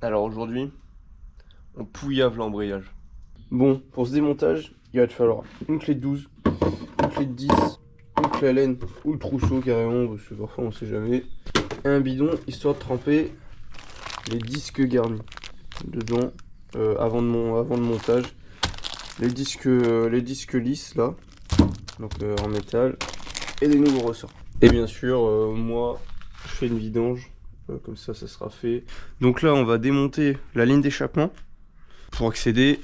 Alors aujourd'hui, on pouillave l'embrayage. Bon, pour ce démontage, il va te falloir une clé de 12, une clé de 10, une clé à laine ou le trousseau carrément, parce que parfois on sait jamais, et un bidon histoire de tremper les disques garnis dedans avant le montage. Les disques lisses là, donc en métal, et des nouveaux ressorts. Et bien sûr, moi, je fais une vidange. Comme ça sera fait. Donc là, on va démonter la ligne d'échappement pour accéder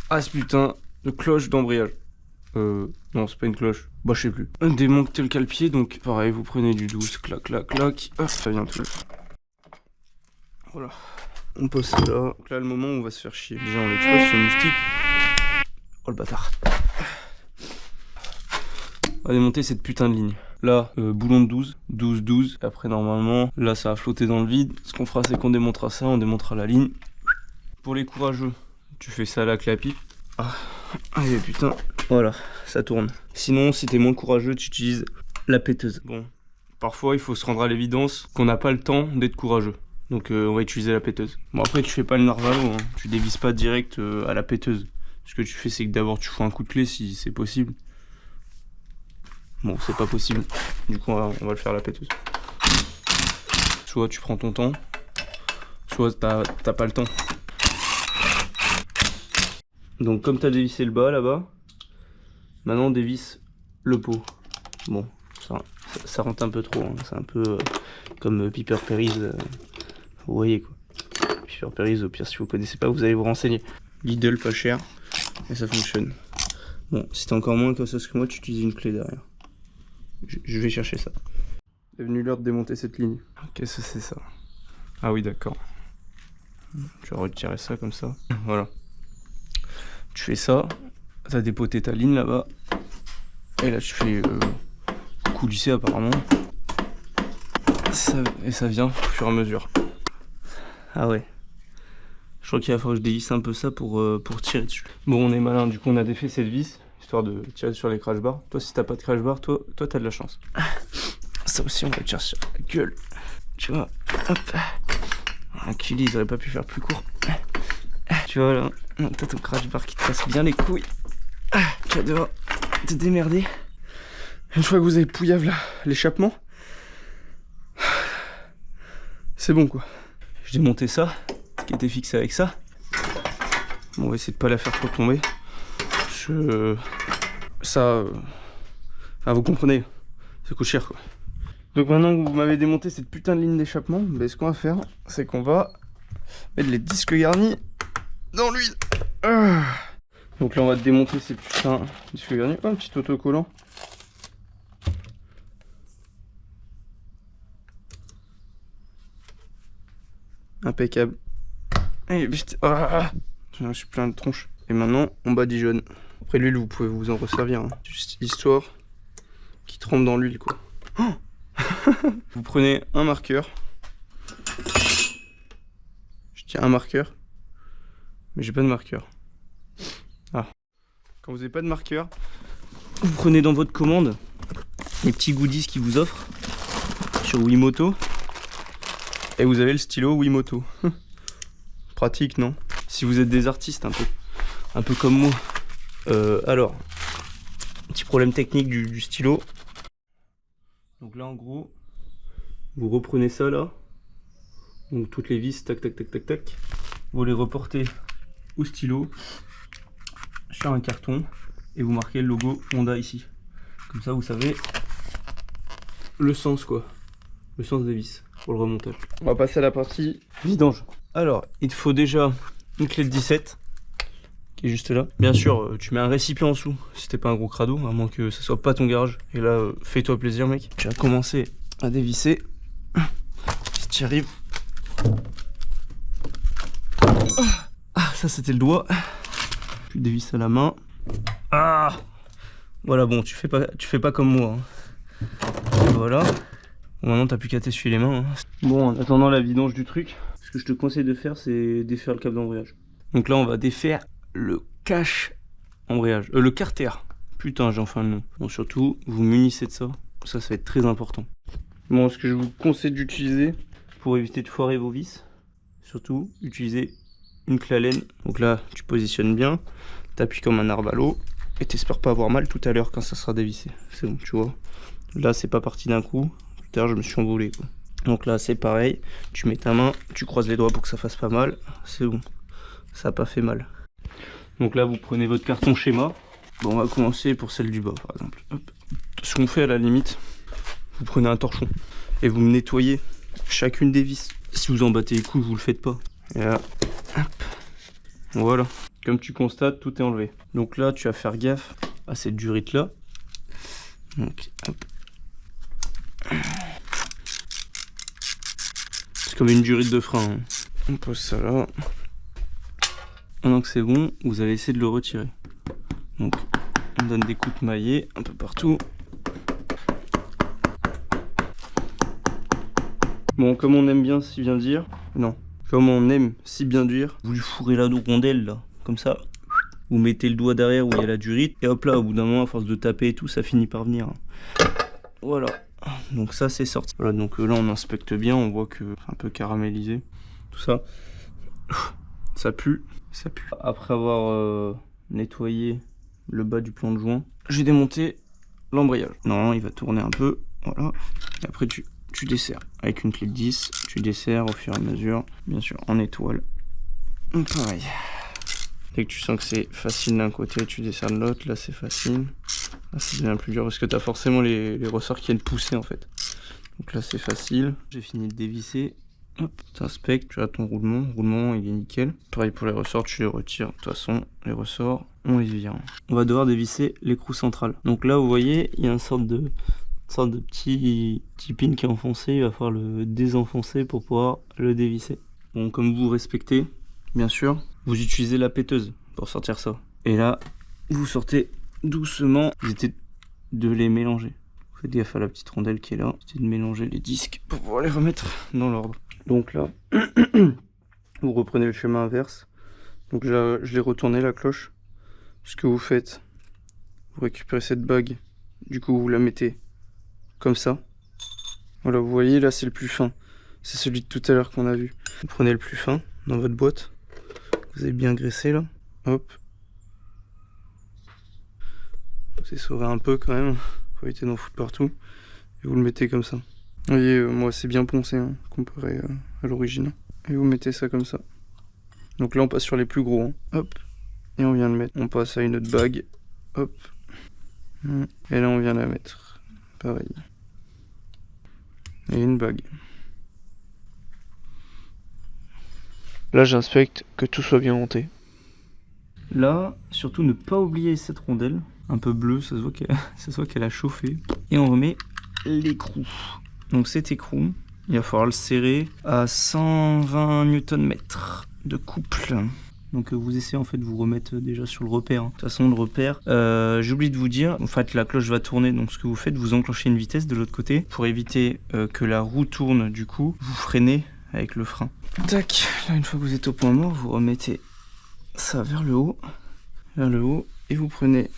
à ce putain de cloche d'embrayage. Non, c'est pas une cloche. Bah, je sais plus. Démonter le cale-pied, donc pareil, vous prenez du 12, clac, clac, clac. Hop, ça vient tout. Voilà. On pose ça là. Donc là, le moment où on va se faire chier. Déjà, on l'expose sur le moustique. Oh le bâtard. On va démonter cette putain de ligne. Là, boulon de 12, 12, 12. Après, normalement, là, ça va flotter dans le vide. Ce qu'on fera, c'est qu'on démontera ça, on démontera la ligne. Pour les courageux, tu fais ça là avec la pipe. Ah, allez, putain. Voilà, ça tourne. Sinon, si t'es moins courageux, tu utilises la péteuse. Bon, parfois, il faut se rendre à l'évidence qu'on n'a pas le temps d'être courageux. Donc, on va utiliser la péteuse. Bon, après, tu fais pas le narvalo, hein. Tu dévises pas direct à la péteuse. Ce que tu fais, c'est que d'abord, tu fous un coup de clé si c'est possible. Bon, c'est pas possible. Du coup, on va le faire à la péteuse. Soit tu prends ton temps, soit t'as pas le temps. Donc, comme t'as dévissé le bas là-bas, maintenant on dévisse le pot. Bon, ça rentre un peu trop. Hein. C'est un peu comme Piper Perry. Vous voyez quoi. Piper Perry, au pire, si vous connaissez pas, vous allez vous renseigner. Lidl, pas cher, et ça fonctionne. Bon, si t'es encore moins comme ça que moi, tu utilises une clé derrière. Je vais chercher ça. C'est venu l'heure de démonter cette ligne. Qu'est-ce que c'est ça? Ah oui, d'accord. Je vais retirer ça comme ça. Voilà. Tu fais ça. T'as dépoté ta ligne là-bas. Et là, tu fais coulisser apparemment. Et ça vient au fur et à mesure. Ah ouais. Je crois qu'il va falloir que je dévisse un peu ça pour tirer dessus. Bon, on est malin. Du coup, on a défait cette vis. Histoire de tirer sur les crash bars. Toi, si t'as pas de crash bar, toi t'as de la chance. Ça aussi, on va le tirer sur la gueule. Tu vois, hop. Un culé, ils auraient pas pu faire plus court. Tu vois, là, t'as ton crash bar qui te casse bien les couilles. Tu vas devoir te démerder. Une fois que vous avez pouillave l'échappement, c'est bon quoi. J'ai démonté ça, qui était fixé avec ça. Bon, on va essayer de pas la faire trop tomber. Ah, vous comprenez, ça coûte cher quoi. Donc maintenant que vous m'avez démonté cette putain de ligne d'échappement, ben, ce qu'on va faire, c'est qu'on va mettre les disques garnis dans l'huile. Donc là on va démonter ces putains de disques garnis. Oh, un petit autocollant. Impeccable. Et vite. Je suis plein de tronches. Et maintenant on badigeonne. Après l'huile vous pouvez vous en resservir. Hein. Juste histoire qui trempe dans l'huile quoi. Oh vous prenez un marqueur. Je tiens un marqueur. Mais j'ai pas de marqueur. Ah. Quand vous n'avez pas de marqueur, vous prenez dans votre commande les petits goodies qu'ils vous offrent sur Wiimoto. Et vous avez le stylo Wiimoto. Pratique, non? Si vous êtes des artistes un peu comme moi. Alors, petit problème technique du stylo. Donc là en gros, vous reprenez ça là. Donc toutes les vis, tac tac tac tac tac. Vous les reportez au stylo sur un carton et vous marquez le logo Honda ici. Comme ça vous savez le sens quoi. Le sens des vis pour le remontage. On va passer à la partie vidange. Alors, il te faut déjà une clé de 17 qui est juste là. Bien sûr, tu mets un récipient en dessous si t'es pas un gros crado, à moins que ce soit pas ton garage. Et là, fais-toi plaisir, mec. Tu vas commencer à dévisser. Si tu y arrives. Ah, ça c'était le doigt. Tu dévisses à la main. Ah, voilà, bon, tu fais pas comme moi. Hein. Voilà. Bon, maintenant t'as plus qu'à t'essuyer les mains. Hein. Bon, en attendant la vidange du truc, ce que je te conseille de faire, c'est défaire le câble d'embrayage. Donc là, on va défaire le cache embrayage, le carter. Putain, j'ai enfin le nom. Bon, surtout, vous munissez de ça. Ça va être très important. Bon, ce que je vous conseille d'utiliser pour éviter de foirer vos vis, Surtout, utilisez une clé Allen. Donc là, tu positionnes bien, t'appuies comme un arvalo et t'espères pas avoir mal tout à l'heure quand ça sera dévissé. C'est bon, tu vois. Là, c'est pas parti d'un coup. Tout à l'heure, je me suis envolé, quoi. Donc là, c'est pareil. Tu mets ta main, tu croises les doigts pour que ça fasse pas mal. C'est bon. Ça n'a pas fait mal. Donc là, vous prenez votre carton schéma. Bon, on va commencer pour celle du bas, par exemple. Hop. Ce qu'on fait à la limite, vous prenez un torchon et vous me nettoyez chacune des vis. Si vous en battez les couilles, vous le faites pas. Et là, hop. Voilà. Comme tu constates, tout est enlevé. Donc là, tu vas faire gaffe à cette durite là. Donc, hop. C'est comme une durite de frein. Hein. On pose ça là. Maintenant que c'est bon, vous allez essayer de le retirer. Donc, on donne des coups de maillet un peu partout. Bon, comme on aime bien si bien dire, non, comme on aime si bien dire, vous lui fourrez la rondelle là, comme ça. Vous mettez le doigt derrière où il y a la durite, et hop là, au bout d'un moment, à force de taper et tout, ça finit par venir. Voilà, donc ça c'est sorti. Voilà, donc là on inspecte bien, on voit que c'est un peu caramélisé, tout ça. Ça pue, ça pue. Après avoir nettoyé le bas du plan de joint, j'ai démonté l'embrayage. Non, il va tourner un peu, voilà. Et après tu desserres avec une clé de 10, tu desserres au fur et à mesure, bien sûr en étoile. Pareil. Dès que tu sens que c'est facile d'un côté, tu desserres de l'autre. Là c'est facile. Là ça devient plus dur parce que tu as forcément les ressorts qui viennent pousser en fait. Donc là c'est facile. J'ai fini de dévisser. Hop, t'inspectes, tu as ton roulement. Le roulement il est nickel. Pareil pour les ressorts, tu les retires. De toute façon, les ressorts, on les vire. On va devoir dévisser l'écrou central. Donc là vous voyez, il y a une sorte de petit pin qui est enfoncé. Il va falloir le désenfoncer pour pouvoir le dévisser. Bon, comme vous respectez, bien sûr, vous utilisez la péteuse pour sortir ça. Et là, vous sortez doucement. Évitez de les mélanger. Faites gaffe à la petite rondelle qui est là. Évitez de mélanger les disques pour pouvoir les remettre dans l'ordre. Donc là, vous reprenez le schéma inverse. Donc là, je l'ai retourné la cloche. Ce que vous faites, vous récupérez cette bague. Du coup, vous la mettez comme ça. Voilà, vous voyez, là, c'est le plus fin. C'est celui de tout à l'heure qu'on a vu. Vous prenez le plus fin dans votre boîte. Vous avez bien graissé là. Hop. Vous essorez un peu quand même. Faut éviter d'en foutre partout. Et vous le mettez comme ça. Vous voyez, moi c'est bien poncé hein, comparé à l'origine. Et vous mettez ça comme ça. Donc là on passe sur les plus gros. Hein. Hop. Et on vient le mettre. On passe à une autre bague. Hop. Et là on vient la mettre. Pareil. Et une bague. Là j'inspecte que tout soit bien monté. Là, surtout ne pas oublier cette rondelle, un peu bleue, ça se voit qu'elle a chauffé. Et on remet l'écrou. Donc cet écrou, il va falloir le serrer à 120 Nm de couple. Donc vous essayez en fait de vous remettre déjà sur le repère. De toute façon le repère, j'ai oublié de vous dire, en fait la cloche va tourner, donc ce que vous faites, vous enclenchez une vitesse de l'autre côté. Pour éviter que la roue tourne du coup, vous freinez avec le frein. Tac, là une fois que vous êtes au point mort, vous remettez ça vers le haut, et vous prenez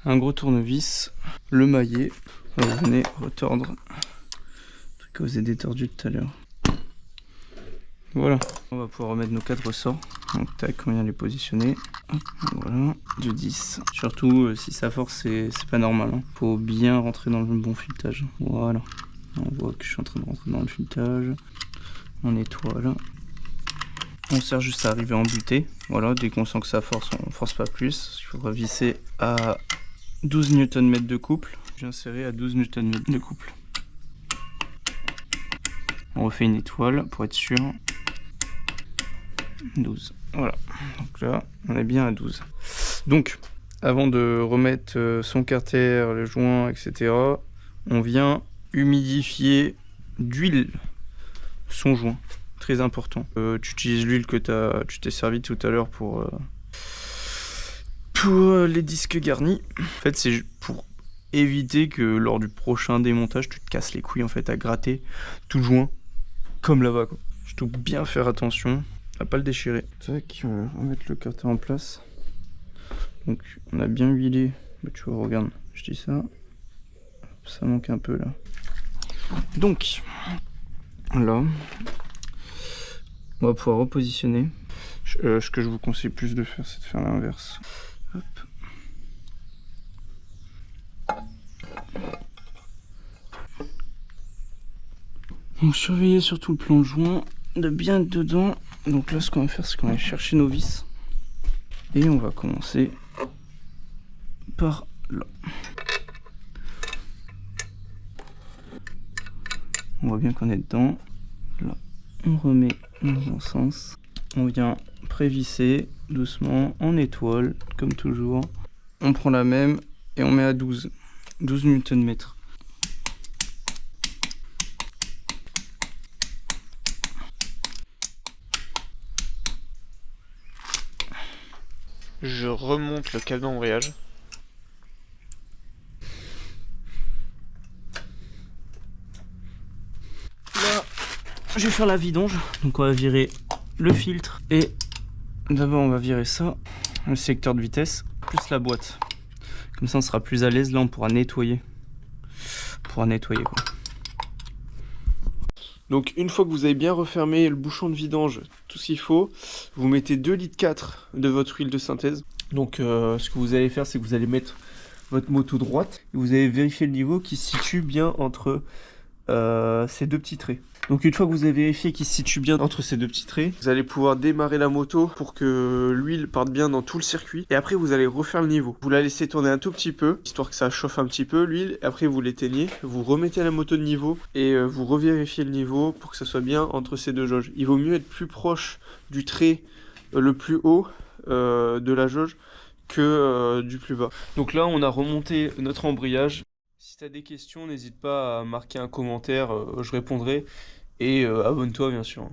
un gros tournevis, le maillet, vous venez retordre, le truc que vous avez détordu tout à l'heure. Voilà, on va pouvoir remettre nos 4 ressorts, donc tac, on vient les positionner, hop, voilà, de 10. Surtout si ça force, c'est pas normal, hein. Faut bien rentrer dans le bon filetage, voilà, on voit que je suis en train de rentrer dans le filetage, on nettoie là. On sert juste à arriver en butée. Voilà, dès qu'on sent que ça force, on force pas plus. Il faudra visser à 12 Nm de couple. J'ai inséré à 12 Nm de couple. On refait une étoile pour être sûr. 12. Voilà. Donc là, on est bien à 12. Donc, avant de remettre son carter, le joint, etc., on vient humidifier d'huile son joint. Très important. Tu utilises l'huile que tu t'es servi tout à l'heure pour les disques garnis. En fait, c'est pour éviter que lors du prochain démontage, tu te casses les couilles en fait à gratter tout le joint comme là-bas. Je dois bien faire attention à pas le déchirer. Tac, on va remettre le carter en place. Donc, on a bien huilé. Bah, tu vois, regarde, je dis ça. Ça manque un peu là. Donc, là. On va pouvoir repositionner. Ce que je vous conseille plus de faire, c'est de faire l'inverse. Hop. Donc surveillez surtout le plan joint, de bien être dedans. Donc là, ce qu'on va faire, c'est qu'on va chercher nos vis. Et on va commencer par là. On voit bien qu'on est dedans. Là, on remet dans le bon sens. On vient prévisser doucement en étoile, comme toujours. On prend la même et on met à 12 Nm. Je remonte le câble d'embrayage. Là, je vais faire la vidange. Donc on va virer le filtre et d'abord on va virer ça, le sélecteur de vitesse, plus la boîte. Comme ça on sera plus à l'aise. Là on pourra nettoyer. Quoi. Donc une fois que vous avez bien refermé le bouchon de vidange, tout ce qu'il faut, vous mettez 2,4 litres de votre huile de synthèse. Donc ce que vous allez faire, c'est que vous allez mettre votre moto droite et vous allez vérifier le niveau qui se situe bien entre ces deux petits traits. Donc une fois que vous avez vérifié qu'il se situe bien entre ces deux petits traits, vous allez pouvoir démarrer la moto pour que l'huile parte bien dans tout le circuit. Et après vous allez refaire le niveau. Vous la laissez tourner un tout petit peu, histoire que ça chauffe un petit peu l'huile. Après vous l'éteignez, vous remettez la moto de niveau et vous revérifiez le niveau pour que ça soit bien entre ces deux jauges. Il vaut mieux être plus proche du trait le plus haut de la jauge que du plus bas. Donc là on a remonté notre embrayage. Si tu as des questions, n'hésite pas à marquer un commentaire, je répondrai. Et abonne-toi bien sûr.